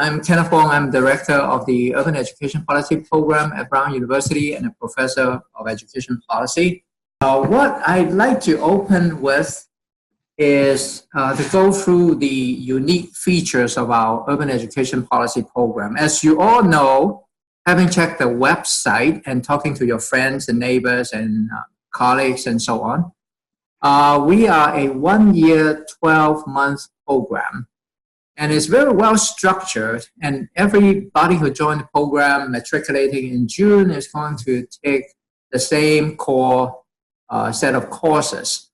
I'm Kenneth Wong. I'm Director of the Urban Education Policy Program at Brown University and a Professor of Education Policy. What I'd like to open with is to go through the unique features of our Urban Education Policy Program. As you all know, having checked the website and talking to your friends and neighbors and colleagues and so on, we are a 1-year, 12-month program. And it's very well structured, and everybody who joined the program matriculating in June is going to take the same core set of courses.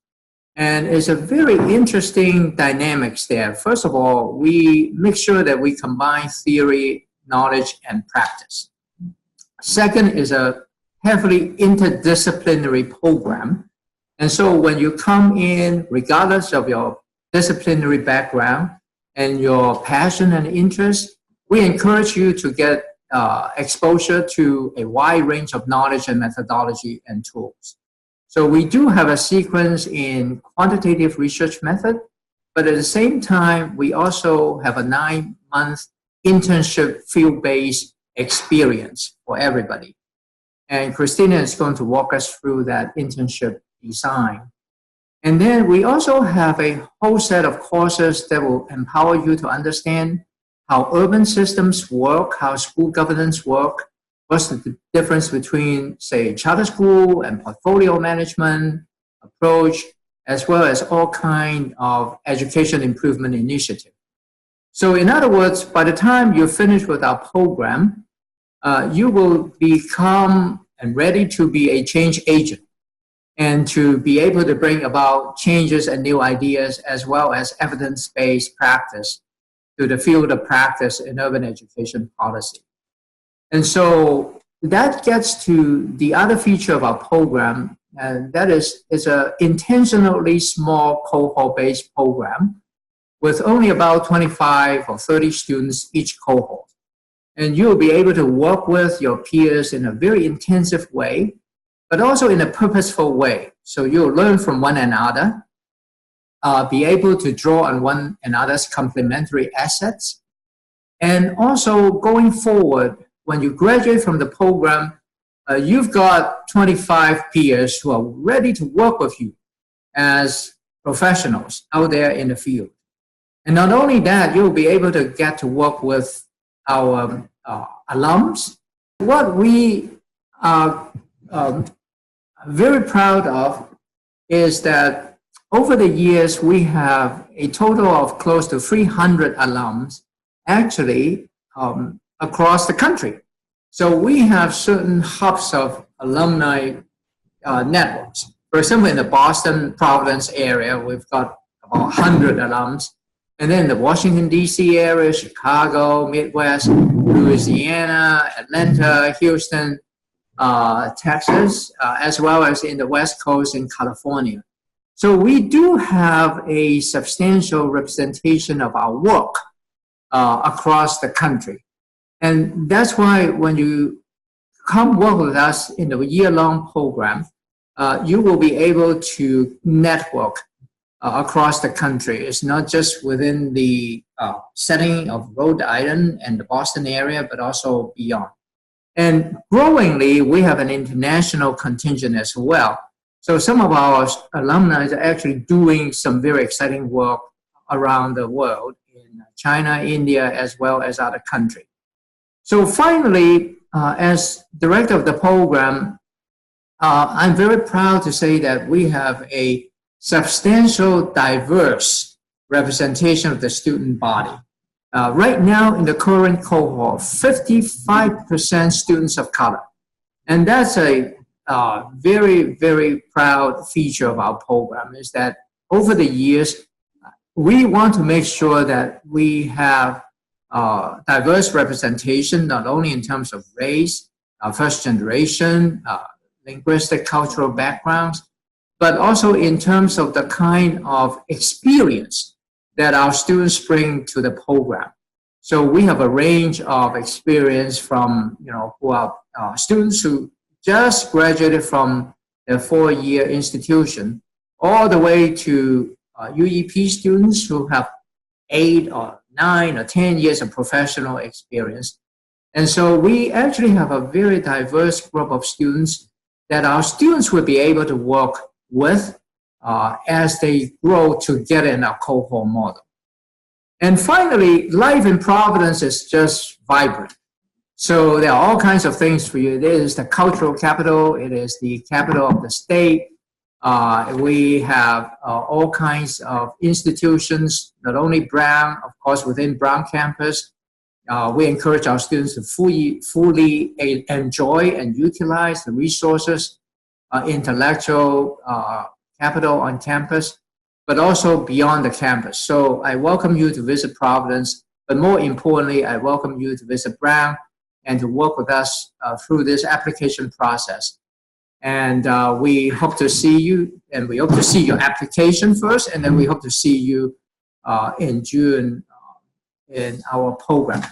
And it's a very interesting dynamics there. First of all, we make sure that we combine theory, knowledge, and practice. Second is a heavily interdisciplinary program. And so when you come in, regardless of your disciplinary background and your passion and interest, we encourage you to get exposure to a wide range of knowledge and methodology and tools. So we do have a sequence in quantitative research method, but at the same time, we also have a 9-month internship field-based experience for everybody. And Christina is going to walk us through that internship design. And then we also have a whole set of courses that will empower you to understand how urban systems work, how school governance work, what's the difference between, say, charter school and portfolio management approach, as well as all kinds of education improvement initiatives. So in other words, by the time you finish with our program, you will become and ready to be a change agent and to be able to bring about changes and new ideas as well as evidence-based practice to the field of practice in urban education policy. And so that gets to the other feature of our program, and that is it's an intentionally small cohort-based program with only about 25 or 30 students each cohort. And you'll be able to work with your peers in a very intensive way, but also in a purposeful way. So you'll learn from one another, be able to draw on one another's complementary assets. And also going forward, when you graduate from the program, you've got 25 peers who are ready to work with you as professionals out there in the field. And not only that, you'll be able to get to work with our alums. What we are very proud of is that over the years, we have a total of close to 300 alums actually across the country. So we have certain hubs of alumni networks. For example, in the Boston, Providence area, we've got about 100 alums. And then in the Washington, D.C. area, Chicago, Midwest, Louisiana, Atlanta, Houston, Texas, as well as in the West Coast in California. So we do have a substantial representation of our work across the country. And that's why when you come work with us in the year-long program, you will be able to network across the country. It's not just within the setting of Rhode Island and the Boston area, but also beyond. And growingly, we have an international contingent as well. So some of our alumni are actually doing some very exciting work around the world in China, India, as well as other countries. So finally, as director of the program, I'm very proud to say that we have a substantial, diverse representation of the student body. Right now in the current cohort, 55% students of color. And that's a very, very proud feature of our program is that over the years, we want to make sure that we have diverse representation, not only in terms of race, first generation, linguistic, cultural backgrounds, but also in terms of the kind of experience that our students bring to the program. So we have a range of experience from, who are students who just graduated from a 4-year institution, all the way to UEP students who have 8 or 9 or 10 years of professional experience. And so we actually have a very diverse group of students that our students will be able to work with as they grow together in our cohort model. And finally, life in Providence is just vibrant. So there are all kinds of things for you. It is the cultural capital. It is the capital of the state. We have all kinds of institutions, not only Brown, of course, within Brown campus. We encourage our students to fully enjoy and utilize the resources, intellectual capital on campus, but also beyond the campus. So I welcome you to visit Providence, but more importantly, I welcome you to visit Brown and to work with us through this application process. And we hope to see you, and we hope to see your application first, and then we hope to see you in June in our program.